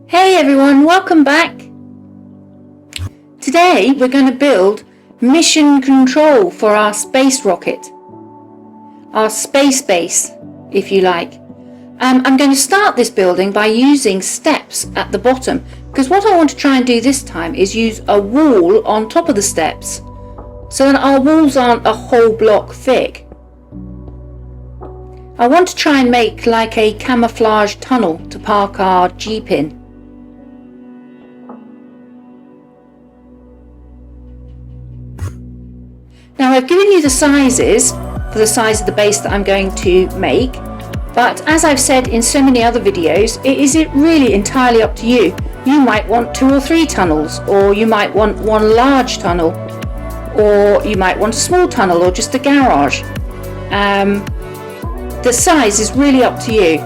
Hey everyone, welcome back. Today we're going to build mission control for our space rocket. Our space base, if you like. I'm going to start this building by using steps at the bottom, because what I want to try and do this time is use a wall on top of the steps, so that our walls aren't a whole block thick. I want to try and make like a camouflage tunnel to park our Jeep in. Now I've given you the sizes for the size of the base that I'm going to make, but as I've said in so many other videos, it is really entirely up to you. You might want 2 or 3 tunnels, or you might want one large tunnel, or you might want a small tunnel, or just a garage. The size is really up to you,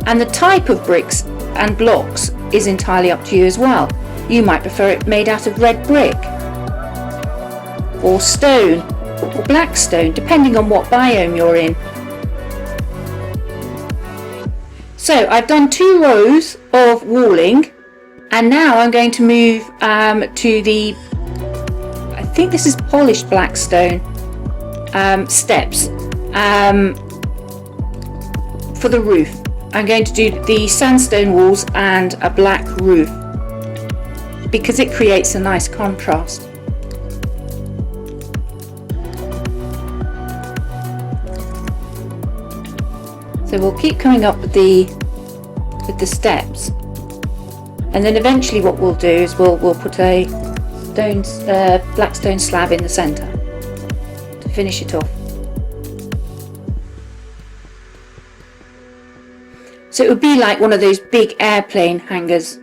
and the type of bricks and blocks is entirely up to you as well. You might prefer it made out of red brick, or stone, or black stone, depending on what biome you're in. So I've done 2 rows of walling, and now I'm going to move to the, I think this is polished black stone, steps for the roof. I'm going to do the sandstone walls and a black roof, because it creates a nice contrast. So we'll keep coming up with the steps, and then eventually what we'll do is we'll put a black stone slab in the centre to finish it off. So it would be like one of those big airplane hangars.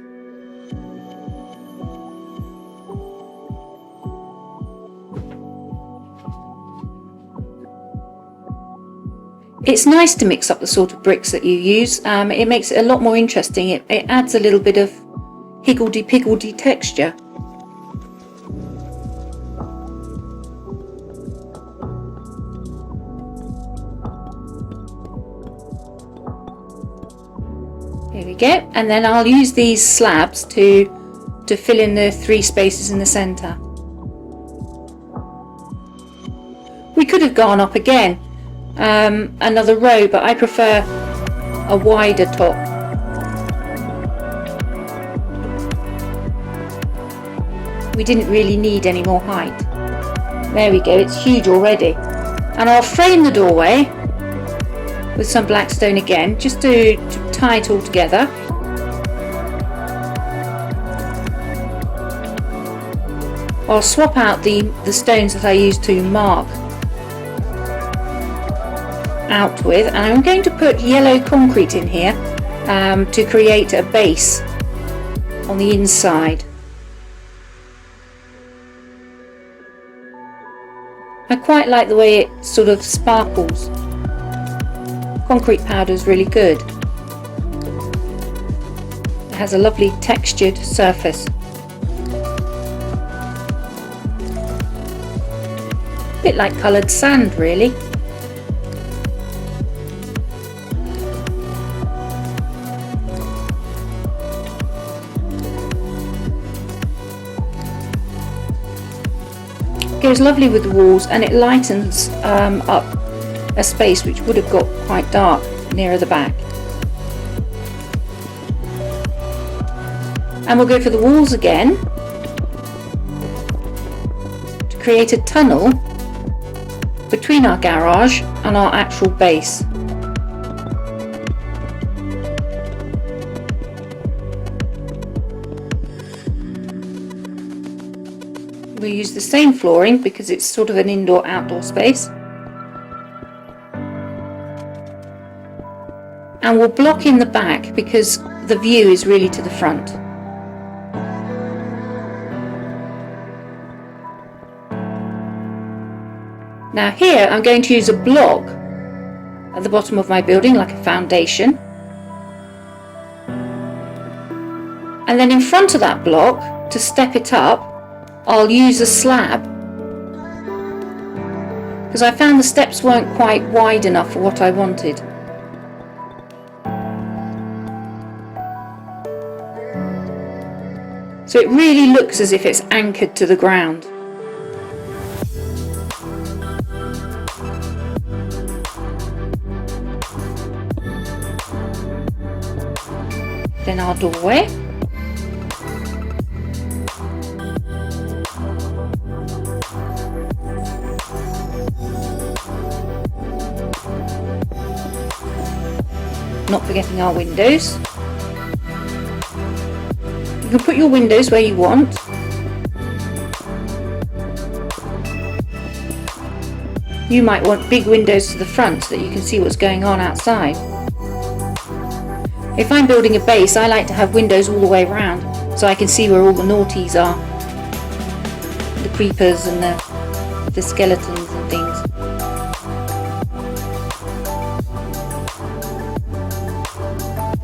It's nice to mix up the sort of bricks that you use. It makes it a lot more interesting. It adds a little bit of higgledy-piggledy texture. Here we go. And then I'll use these slabs to fill in the 3 spaces in the centre. We could have gone up again another row, but I prefer a wider top. We didn't really need any more height. There we go, it's huge already. And I'll frame the doorway with some black stone again, just to tie it all together. I'll swap out the stones that I used to mark out with, and I'm going to put yellow concrete in here to create a base on the inside. I quite like the way it sort of sparkles. Concrete powder is really good. It has a lovely textured surface. A bit like coloured sand, really. Goes lovely with the walls, and it lightens up a space which would have got quite dark nearer the back. And we'll go for the walls again to create a tunnel between our garage and our actual base. We'll use the same flooring because it's sort of an indoor-outdoor space. And we'll block in the back because the view is really to the front. Now here I'm going to use a block at the bottom of my building, like a foundation. And then in front of that block, to step it up, I'll use a slab because I found the steps weren't quite wide enough for what I wanted. So it really looks as if it's anchored to the ground. Then our doorway. Not forgetting our windows. You can put your windows where you want. You might want big windows to the front so that you can see what's going on outside. If I'm building a base, I like to have windows all the way around so I can see where all the naughties are. The creepers and the skeletons and things.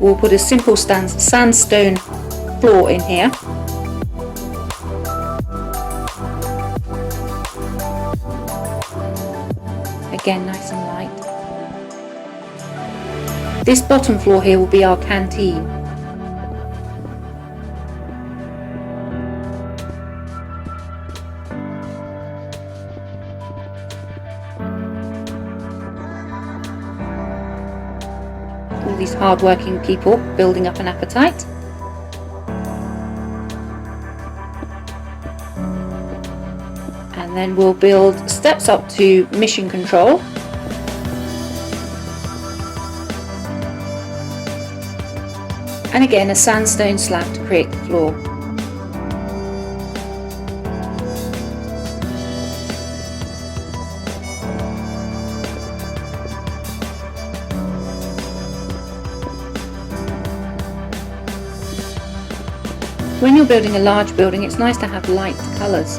We'll put a simple sandstone floor in here. Again, nice and light. This bottom floor here will be our canteen. All these hard-working people building up an appetite. And then we'll build steps up to mission control. And again a sandstone slab to create the floor. When you're building a large building, it's nice to have light colours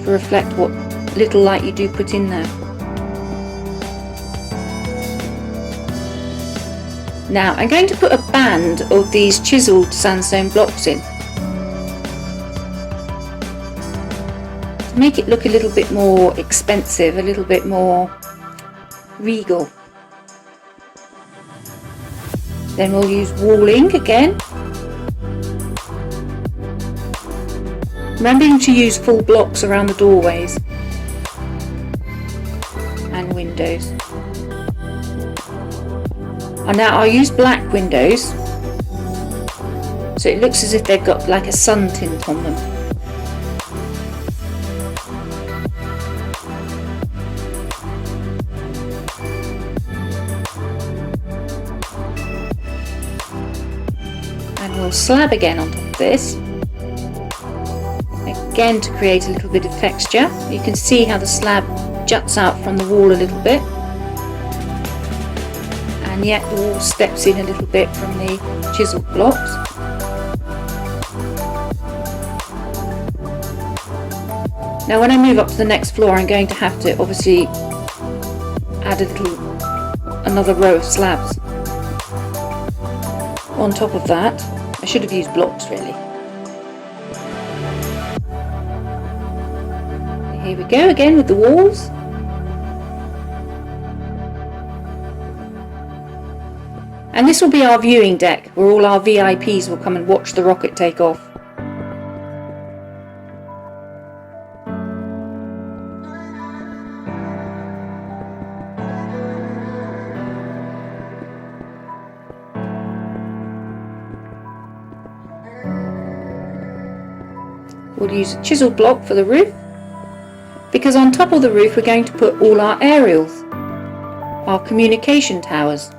to reflect what little light you do put in there. Now I'm going to put a band of these chiselled sandstone blocks in to make it look a little bit more expensive, a little bit more regal. Then we'll use walling again. Remembering to use full blocks around the doorways and windows. And now I'll use black windows so it looks as if they've got like a sun tint on them. And we'll slab again on top of this. Again to create a little bit of texture. You can see how the slab juts out from the wall a little bit, and yet the wall steps in a little bit from the chiselled blocks. Now when I move up to the next floor, I'm going to have to obviously add another row of slabs on top of that. I should have used blocks really. Here we go again with the walls. And this will be our viewing deck where all our VIPs will come and watch the rocket take off. We'll use a chisel block for the roof, because on top of the roof we're going to put all our aerials, our communication towers.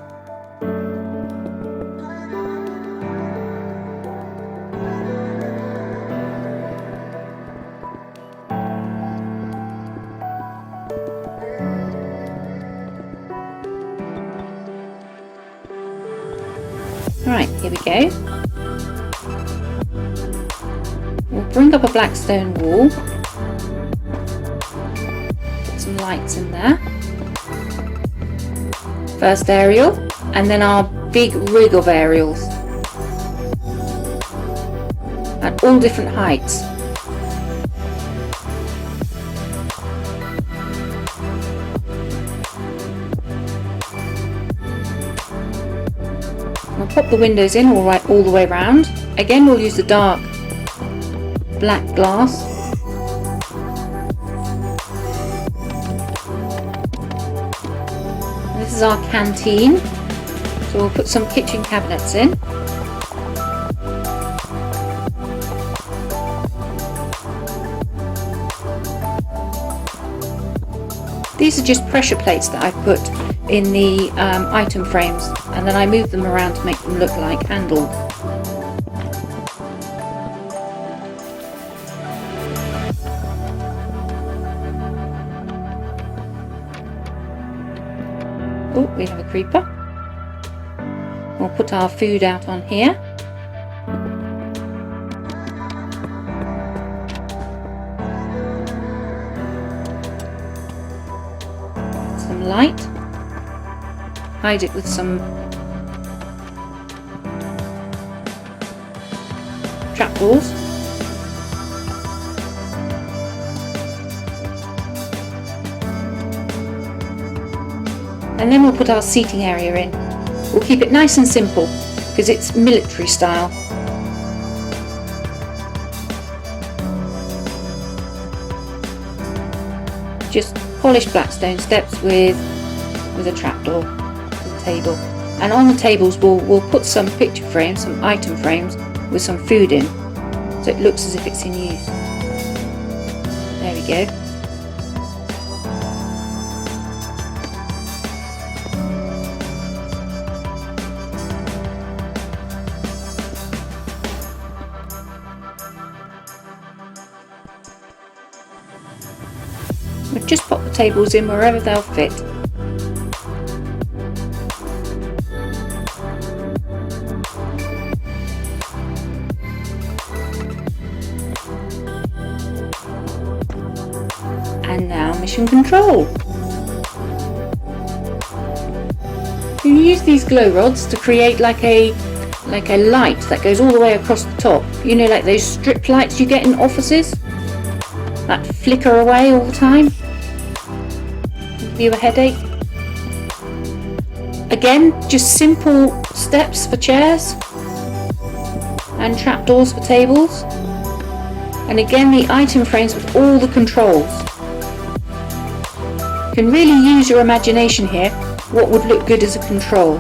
Right, here we go. We'll bring up a black stone wall. Put some lights in there. First aerial, and then our big rig of aerials. At all different heights. pop the windows in all the way around. Again, we'll use the dark black glass. And this is our canteen. So we'll put some kitchen cabinets in. These are just pressure plates that I put in the item frames, and then I move them around to make them look like handled. Oh, we have a creeper. We'll put our food out on here. Some light. Hide it with some trapdoors. And then we'll put our seating area in. We'll keep it nice and simple because it's military style. Just polished black stone steps with a trapdoor to the table. And on the tables we'll put some picture frames, some item frames with some food in, so it looks as if it's in use. There we go. We'll just pop the tables in wherever they'll fit. And now mission control. You use these glow rods to create like a light that goes all the way across the top. You know, like those strip lights you get in offices that flicker away all the time. Give you a headache. Again, just simple steps for chairs and trapdoors for tables. And again, the item frames with all the controls. You can really use your imagination here. What would look good as a control?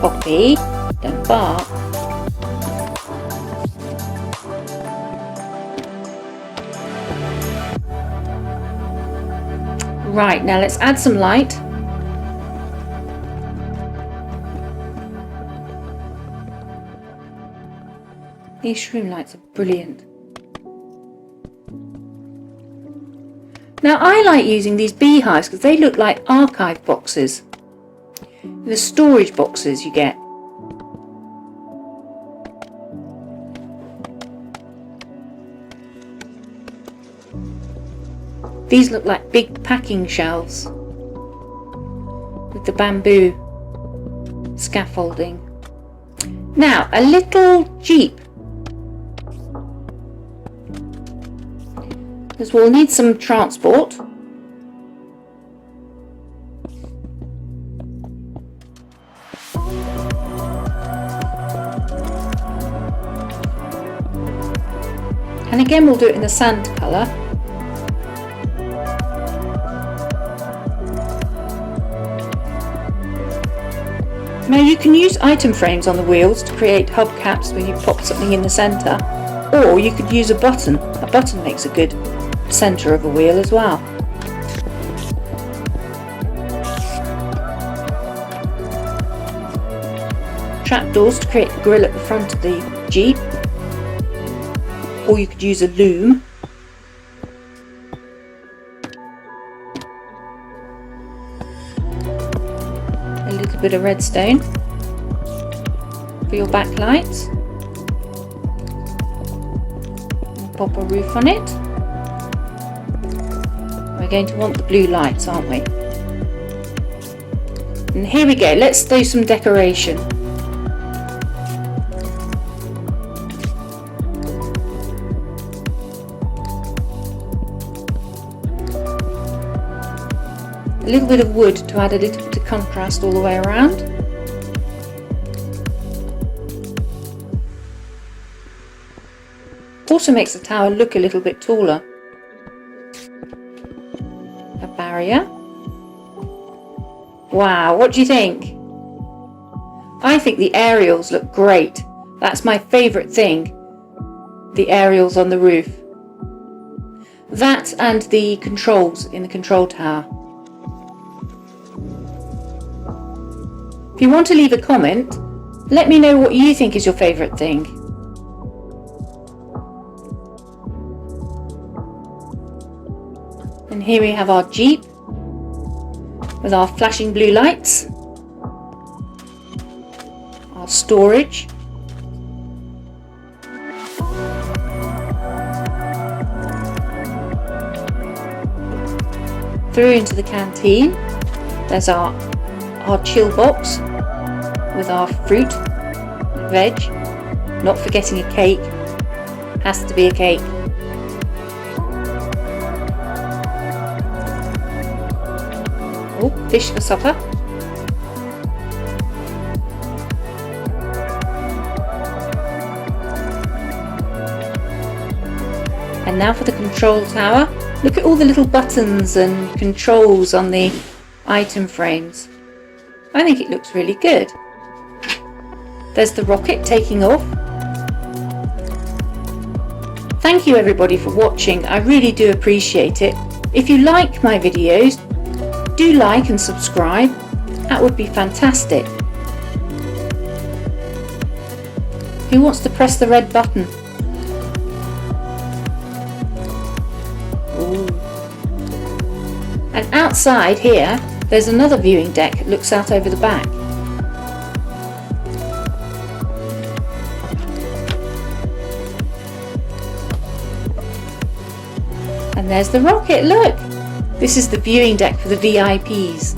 Poppy, don't bark. Right, now let's add some light. These shroom lights are brilliant. Now I like using these beehives because they look like archive boxes. The storage boxes you get. These look like big packing shelves with the bamboo scaffolding. Now a little jeep, because we'll need some transport. And again we'll do it in the sand colour. Now you can use item frames on the wheels to create hubcaps where you pop something in the centre, or you could use a button. A button makes a good centre of a wheel as well. Trapdoors to create the grille at the front of the Jeep, or you could use a loom. A little bit of redstone for your backlights. Pop a roof on it. We're going to want the blue lights, aren't we? And here we go, let's do some decoration. A little bit of wood to add a little bit of contrast all the way around. Also makes the tower look a little bit taller. A barrier. Wow, what do you think? I think the aerials look great. That's my favourite thing. The aerials on the roof. That and the controls in the control tower. If you want to leave a comment, let me know what you think is your favourite thing. And here we have our Jeep with our flashing blue lights, our storage, through into the canteen. There's our chill box with our fruit, veg, not forgetting a cake, has to be a cake. Oh, fish for supper. And now for the control tower. Look at all the little buttons and controls on the item frames. I think it looks really good. There's the rocket taking off. Thank you everybody for watching. I really do appreciate it. If you like my videos, do like and subscribe. That would be fantastic. Who wants to press the red button? Ooh. And outside here, there's another viewing deck that looks out over the back. And there's the rocket, look! This is the viewing deck for the VIPs.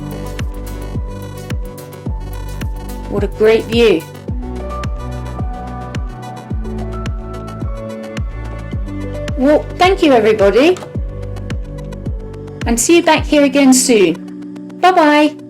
What a great view. Well, thank you everybody. And see you back here again soon. Bye bye.